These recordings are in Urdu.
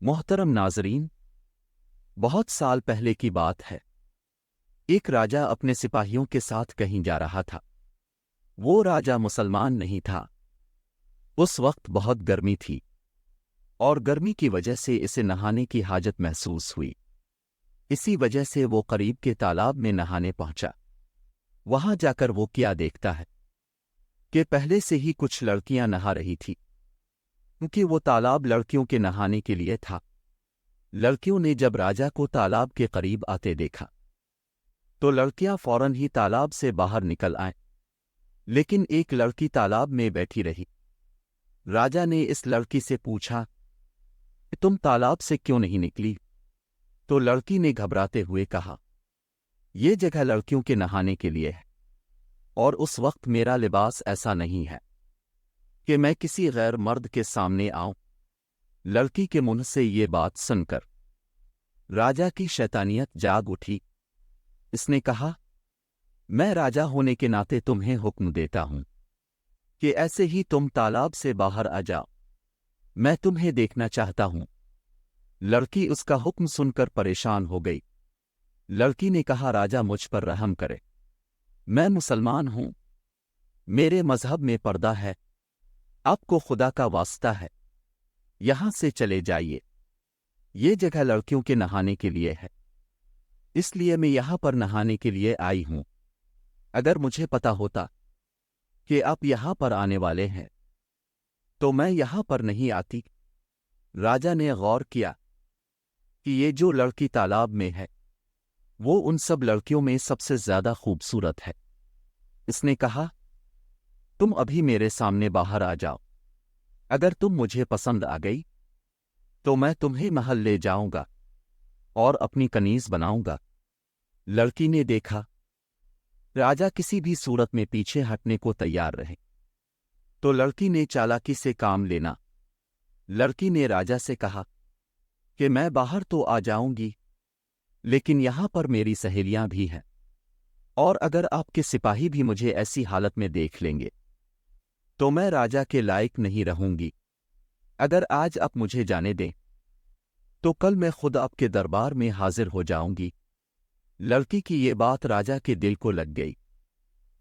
محترم ناظرین، بہت سال پہلے کی بات ہے۔ ایک راجہ اپنے سپاہیوں کے ساتھ کہیں جا رہا تھا۔ وہ راجہ مسلمان نہیں تھا۔ اس وقت بہت گرمی تھی اور گرمی کی وجہ سے اسے نہانے کی حاجت محسوس ہوئی۔ اسی وجہ سے وہ قریب کے تالاب میں نہانے پہنچا۔ وہاں جا کر وہ کیا دیکھتا ہے کہ پہلے سے ہی کچھ لڑکیاں نہا رہی تھی، کیونکہ وہ تالاب لڑکیوں کے نہانے کے لیے تھا۔ لڑکیوں نے جب راجہ کو تالاب کے قریب آتے دیکھا تو لڑکیاں فوراً ہی تالاب سے باہر نکل آئیں، لیکن ایک لڑکی تالاب میں بیٹھی رہی۔ راجہ نے اس لڑکی سے پوچھا کہ تم تالاب سے کیوں نہیں نکلی؟ تو لڑکی نے گھبراتے ہوئے کہا، یہ جگہ لڑکیوں کے نہانے کے لیے ہے اور اس وقت میرا لباس ایسا نہیں ہے کہ میں کسی غیر مرد کے سامنے آؤں۔ لڑکی کے منہ سے یہ بات سن کر راجہ کی شیطانیت جاگ اٹھی۔ اس نے کہا، میں راجہ ہونے کے ناطے تمہیں حکم دیتا ہوں کہ ایسے ہی تم تالاب سے باہر آ جاؤ، میں تمہیں دیکھنا چاہتا ہوں۔ لڑکی اس کا حکم سن کر پریشان ہو گئی۔ لڑکی نے کہا، راجہ مجھ پر رحم کرے، میں مسلمان ہوں، میرے مذہب میں پردہ ہے، آپ کو خدا کا واسطہ ہے، یہاں سے چلے جائیے، یہ جگہ لڑکیوں کے نہانے کے لیے ہے، اس لیے میں یہاں پر نہانے کے لیے آئی ہوں۔ اگر مجھے پتا ہوتا کہ آپ یہاں پر آنے والے ہیں تو میں یہاں پر نہیں آتی۔ راجہ نے غور کیا کہ یہ جو لڑکی تالاب میں ہے وہ ان سب لڑکیوں میں سب سے زیادہ خوبصورت ہے۔ اس نے کہا، تم ابھی میرے سامنے باہر آ جاؤ، اگر تم مجھے پسند آ گئی تو میں تمہیں محل لے جاؤں گا اور اپنی کنیز بناؤں گا۔ لڑکی نے دیکھا راجہ کسی بھی صورت میں پیچھے ہٹنے کو تیار رہے تو لڑکی نے چالاکی سے کام لینا۔ لڑکی نے راجہ سے کہا کہ میں باہر تو آ جاؤں گی، لیکن یہاں پر میری سہیلیاں بھی ہیں، اور اگر آپ کے سپاہی بھی مجھے ایسی حالت میں دیکھ لیں گے تو میں راجہ کے لائق نہیں رہوں گی۔ اگر آج آپ مجھے جانے دیں تو کل میں خود آپ کے دربار میں حاضر ہو جاؤں گی۔ لڑکی کی یہ بات راجہ کے دل کو لگ گئی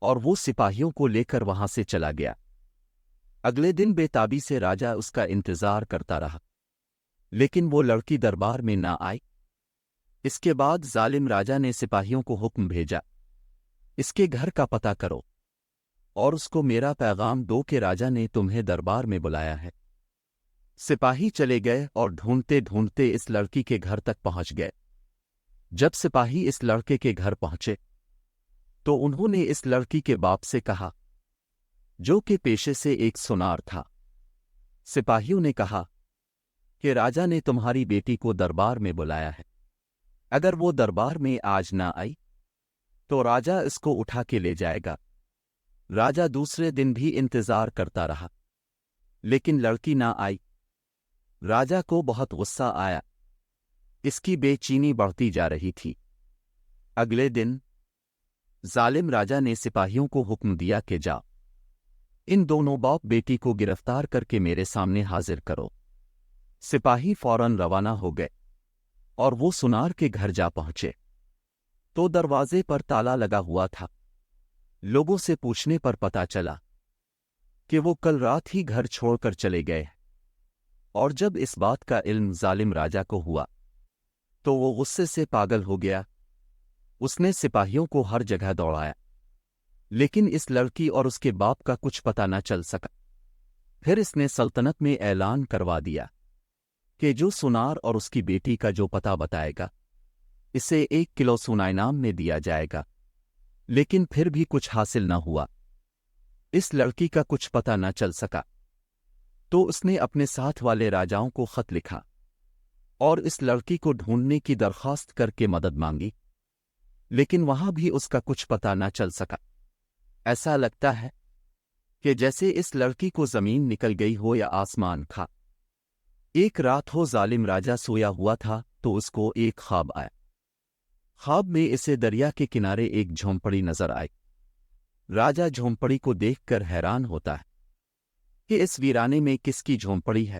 اور وہ سپاہیوں کو لے کر وہاں سے چلا گیا۔ اگلے دن بے تابی سے راجہ اس کا انتظار کرتا رہا، لیکن وہ لڑکی دربار میں نہ آئی۔ اس کے بعد ظالم راجہ نے سپاہیوں کو حکم بھیجا، اس کے گھر کا پتہ کرو اور اس کو میرا پیغام دو کہ راجہ نے تمہیں دربار میں بلایا ہے۔ سپاہی چلے گئے اور ڈھونڈتے ڈھونڈتے اس لڑکی کے گھر تک پہنچ گئے۔ جب سپاہی اس لڑکے کے گھر پہنچے تو انہوں نے اس لڑکی کے باپ سے کہا، جو کہ پیشے سے ایک سونار تھا۔ سپاہیوں نے کہا کہ راجہ نے تمہاری بیٹی کو دربار میں بلایا ہے، اگر وہ دربار میں آج نہ آئی تو راجہ اس کو اٹھا کے لے جائے گا۔ راجہ دوسرے دن بھی انتظار کرتا رہا، لیکن لڑکی نہ آئی۔ راجہ کو بہت غصہ آیا، اس کی بے چینی بڑھتی جا رہی تھی۔ اگلے دن ظالم راجہ نے سپاہیوں کو حکم دیا کہ جا، ان دونوں باپ بیٹی کو گرفتار کر کے میرے سامنے حاضر کرو۔ سپاہی فوراً روانہ ہو گئے اور وہ سونار کے گھر جا پہنچے تو دروازے پر تالا لگا ہوا تھا۔ لوگوں سے پوچھنے پر پتہ چلا کہ وہ کل رات ہی گھر چھوڑ کر چلے گئے، اور جب اس بات کا علم ظالم راجہ کو ہوا تو وہ غصے سے پاگل ہو گیا۔ اس نے سپاہیوں کو ہر جگہ دوڑایا، لیکن اس لڑکی اور اس کے باپ کا کچھ پتہ نہ چل سکا۔ پھر اس نے سلطنت میں اعلان کروا دیا کہ جو سونار اور اس کی بیٹی کا جو پتہ بتائے گا اسے 1 کلو سونا انعام میں دیا جائے گا، لیکن پھر بھی کچھ حاصل نہ ہوا۔ اس لڑکی کا کچھ پتہ نہ چل سکا تو اس نے اپنے ساتھ والے راجاؤں کو خط لکھا اور اس لڑکی کو ڈھونڈنے کی درخواست کر کے مدد مانگی، لیکن وہاں بھی اس کا کچھ پتہ نہ چل سکا۔ ایسا لگتا ہے کہ جیسے اس لڑکی کو زمین نکل گئی ہو یا آسمان کھا۔ ایک رات ہو ظالم راجہ سویا ہوا تھا تو اس کو ایک خواب آیا۔ خواب میں اسے دریا کے کنارے ایک جھونپڑی نظر آئی۔ راجہ جھونپڑی کو دیکھ کر حیران ہوتا ہے کہ اس ویرانے میں کس کی جھونپڑی ہے۔